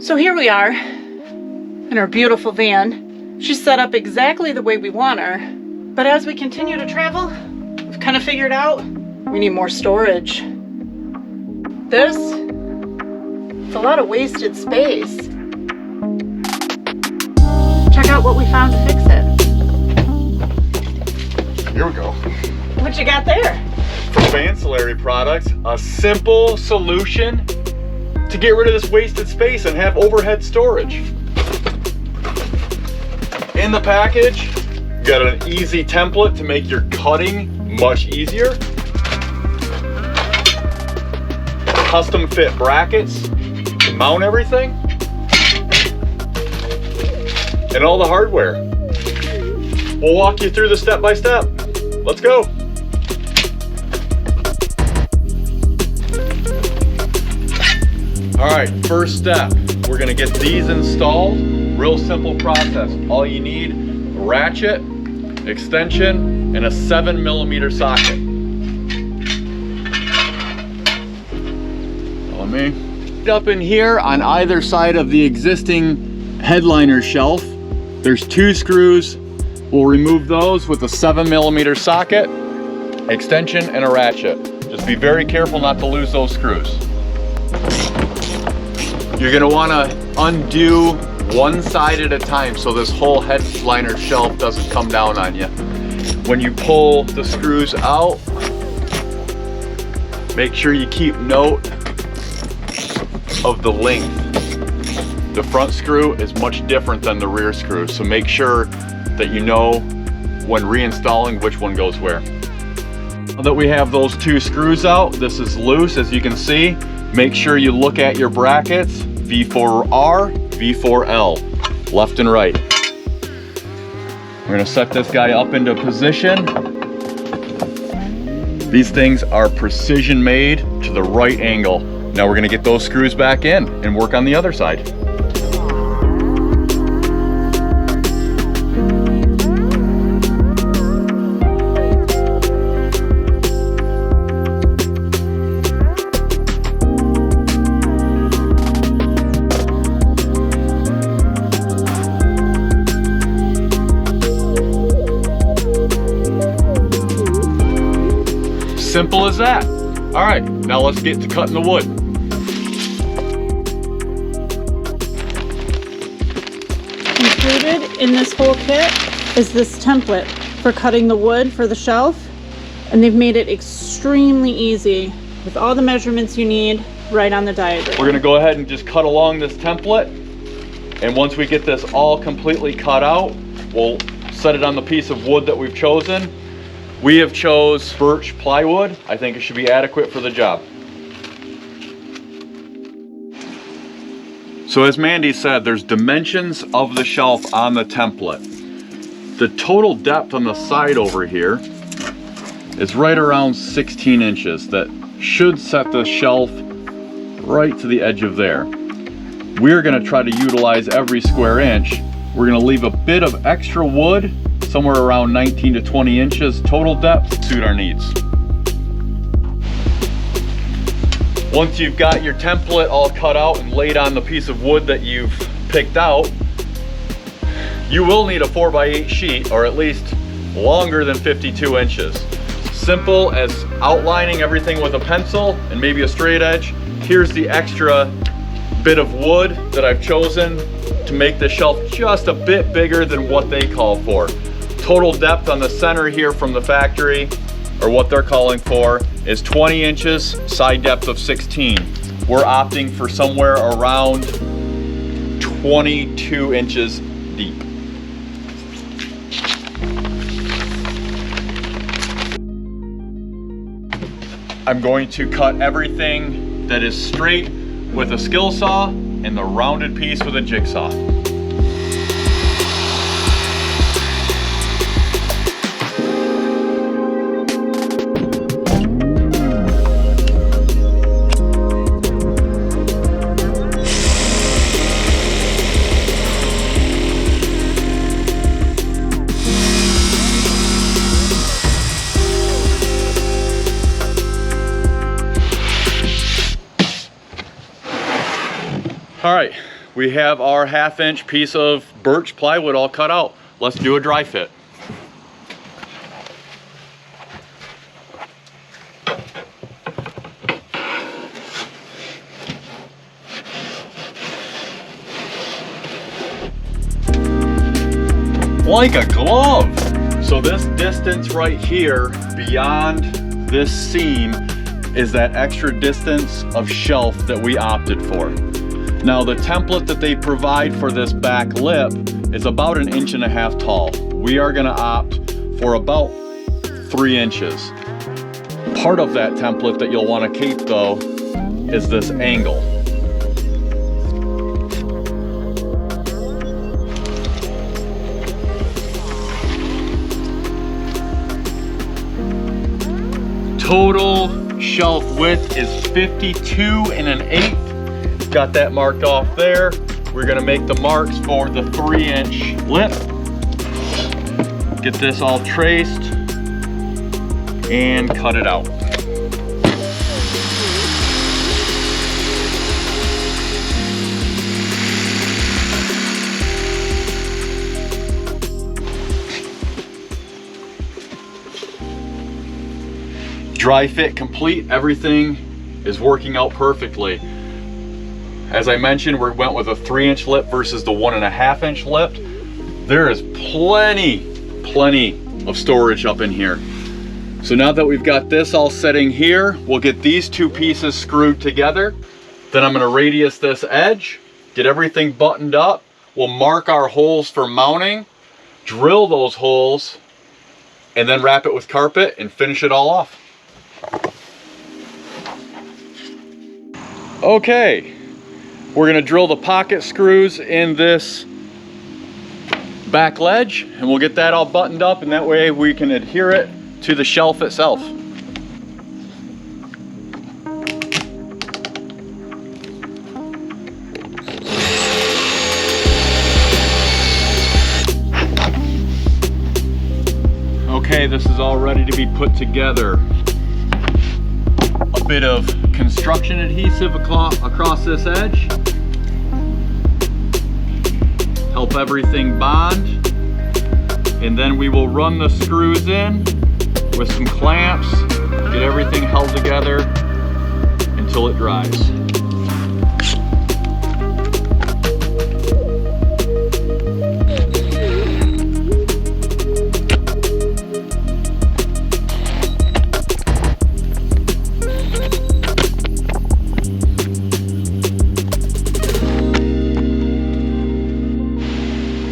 So here we are in our beautiful van. She's set up exactly the way we want her. But as we continue to travel, we've kind of figured out we need more storage. This, it's a lot of wasted space. Check out what we found to fix it. Here we go. What you got there? For Vancillary products, a simple solution to get rid of this wasted space and have overhead storage. In the package, you got an easy template to make your cutting much easier. Custom fit brackets to mount everything. And all the hardware. We'll walk you through the step by step. Let's go. All right, first step, we're gonna get these installed. Real simple process. All you need, a ratchet, extension, and a 7mm socket. Follow me. Up in here on either side of the existing headliner shelf, there's 2 screws. We'll remove those with a 7mm socket, extension, and a ratchet. Just be very careful not to lose those screws. You're gonna wanna undo one side at a time so this whole headliner shelf doesn't come down on you. When you pull the screws out, make sure you keep note of the length. The front screw is much different than the rear screw, so make sure that you know when reinstalling which one goes where. Now that we have those 2 screws out, this is loose as you can see. Make sure you look at your brackets, V4R, V4L, left and right. We're gonna set this guy up into position. These things are precision made to the right angle. Now we're gonna get those screws back in and work on the other side. Simple as that. All right, now let's get to cutting the wood. Included in this whole kit is this template for cutting the wood for the shelf, and they've made it extremely easy with all the measurements you need right on the diagram. We're gonna go ahead and just cut along this template, and once we get this all completely cut out, we'll set it on the piece of wood that we've chosen. We have chose birch plywood. I think it should be adequate for the job. So as Mandy said, there's dimensions of the shelf on the template. The total depth on the side over here is right around 16 inches. That should set the shelf right to the edge of there. We're gonna try to utilize every square inch. We're gonna leave a bit of extra wood, somewhere around 19 to 20 inches total depth to suit our needs. Once you've got your template all cut out and laid on the piece of wood that you've picked out, you will need a 4x8 sheet, or at least longer than 52 inches. Simple as outlining everything with a pencil and maybe a straight edge. Here's the extra bit of wood that I've chosen to make the shelf just a bit bigger than what they call for. Total depth on the center here from the factory, or what they're calling for, is 20 inches, side depth of 16. We're opting for somewhere around 22 inches deep. I'm going to cut everything that is straight with a skill saw and the rounded piece with a jigsaw. All right, we have our 1/2 inch piece of birch plywood all cut out. Let's do a dry fit. Like a glove. So this distance right here beyond this seam is that extra distance of shelf that we opted for. Now the template that they provide for this back lip is about 1.5 inches tall. We are gonna opt for about 3 inches. Part of that template that you'll wanna keep though is this angle. Total shelf width is 52 1/8. Got that marked off there. We're gonna make the marks for the 3-inch lip. Get this all traced and cut it out. Dry fit complete, everything is working out perfectly. As I mentioned, we went with a 3-inch lip versus the 1.5 inch lip. There is plenty of storage up in here. So now that we've got this all setting here, we'll get these two pieces screwed together. Then I'm gonna radius this edge, get everything buttoned up. We'll mark our holes for mounting, drill those holes, and then wrap it with carpet and finish it all off. Okay, we're gonna drill the pocket screws in this back ledge and we'll get that all buttoned up, and that way we can adhere it to the shelf itself. Okay, this is all ready to be put together. A bit of construction adhesive across this edge. Help everything bond. And then we will run the screws in with some clamps, get everything held together until it dries.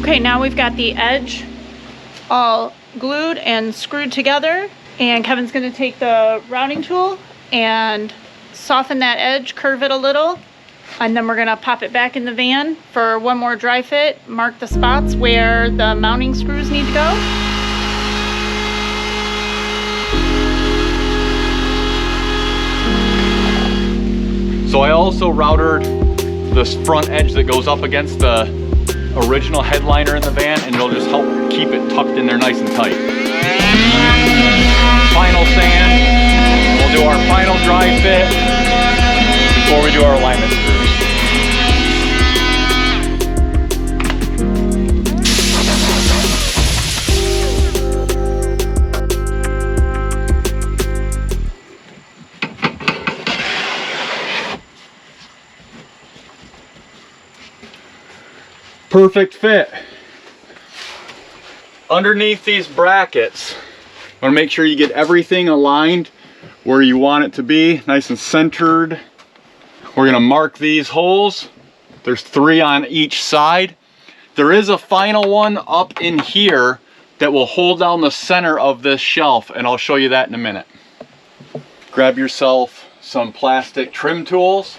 Okay, now we've got the edge all glued and screwed together, and Kevin's going to take the routing tool and soften that edge, curve it a little, and then we're going to pop it back in the van for one more dry fit, mark the spots where the mounting screws need to go. So I also routed this front edge that goes up against the original headliner in the van, and it'll just help keep it tucked in there nice and tight. Final sand. We'll do our final dry fit before we do our alignment screws. Perfect fit. Underneath these brackets, I want to make sure you get everything aligned where you want it to be, nice and centered. We're going to mark these holes. There's 3 on each side. There is a final one up in here that will hold down the center of this shelf, and I'll show you that in a minute. Grab yourself some plastic trim tools.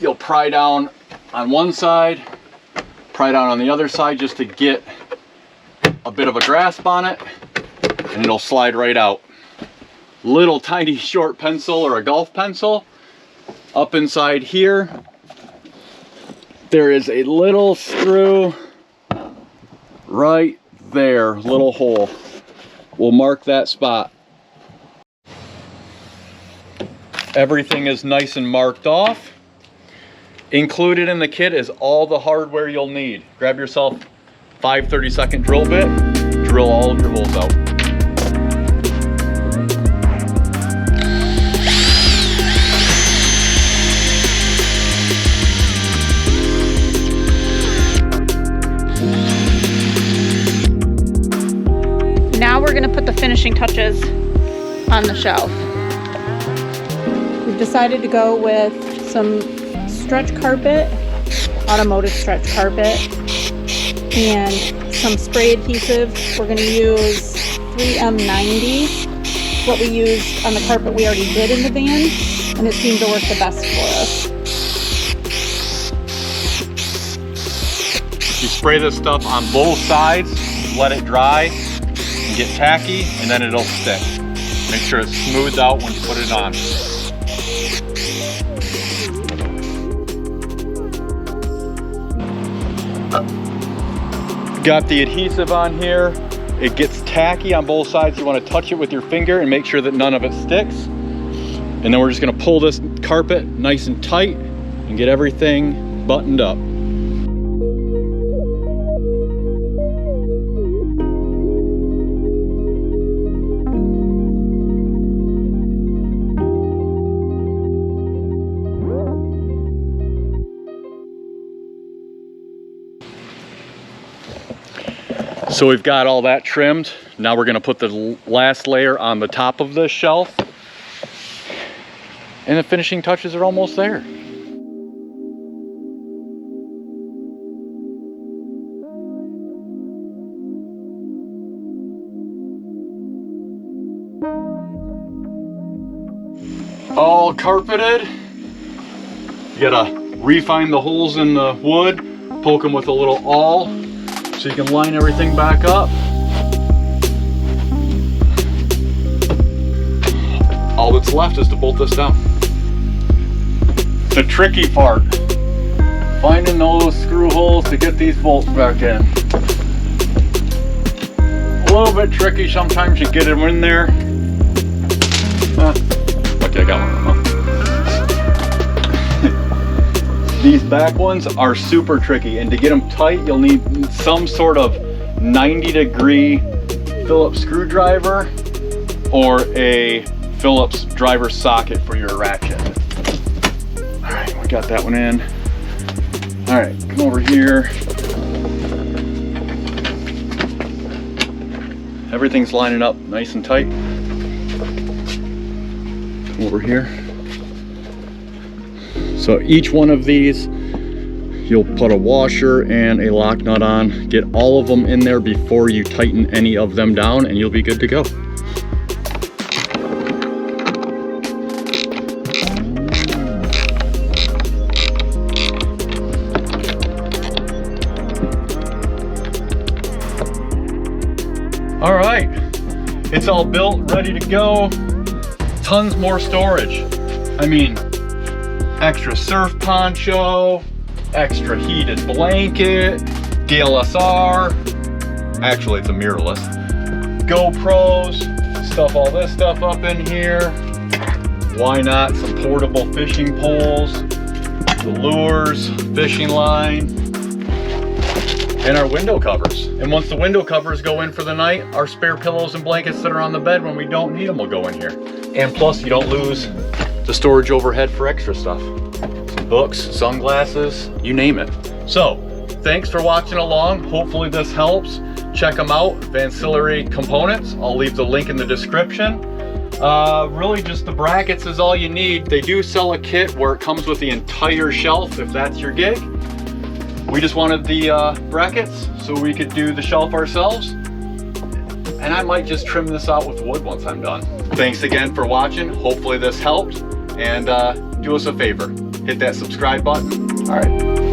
You'll pry down on one side, pry down on the other side just to get a bit of a grasp on it, and it'll slide right out. Little tiny short pencil or a golf pencil. Up inside here, there is a little screw right there, little hole. We'll mark that spot. Everything is nice and marked off. Included in the kit is all the hardware you'll need. Grab yourself 5 30-second drill bit, drill all of your holes out. Now we're gonna put the finishing touches on the shelf. We've decided to go with some stretch carpet, automotive stretch carpet, and some spray adhesive. We're gonna use 3M90, what we used on the carpet we already did in the van, and it seemed to work the best for us. You spray this stuff on both sides, let it dry, and get tacky, and then it'll stick. Make sure it's smoothed out when you put it on. Got the adhesive on here. It gets tacky on both sides. You want to touch it with your finger and make sure that none of it sticks. And then we're just going to pull this carpet nice and tight and get everything buttoned up. So we've got all that trimmed. Now we're gonna put the last layer on the top of the shelf. And the finishing touches are almost there. All carpeted. You gotta refine the holes in the wood, poke them with a little awl, so you can line everything back up. All that's left is to bolt this down. The tricky part, finding those screw holes to get these bolts back in. A little bit tricky sometimes you get them in there. Okay, I got one of them. These back ones are super tricky, and to get them tight, you'll need some sort of 90-degree Phillips screwdriver or a Phillips driver socket for your ratchet. All right, we got that one in. All right, come over here. Everything's lining up nice and tight. Come over here. So each one of these, you'll put a washer and a lock nut on. Get all of them in there before you tighten any of them down, and you'll be good to go. All right, it's all built, ready to go. Tons more storage. I mean, extra surf poncho, extra heated blanket, DLSR, actually it's a mirrorless, GoPros, stuff all this stuff up in here. Why not some portable fishing poles, the lures, fishing line, and our window covers. And once the window covers go in for the night, our spare pillows and blankets that are on the bed when we don't need them will go in here. And plus you don't lose the storage overhead for extra stuff. Some books, sunglasses, you name it. So, thanks for watching along. Hopefully this helps. Check them out, Vancillary components. I'll leave the link in the description. Really just the brackets is all you need. They do sell a kit where it comes with the entire shelf if that's your gig. We just wanted the brackets so we could do the shelf ourselves. And I might just trim this out with wood once I'm done. Thanks again for watching. Hopefully this helped. And do us a favor, hit that subscribe button. All right.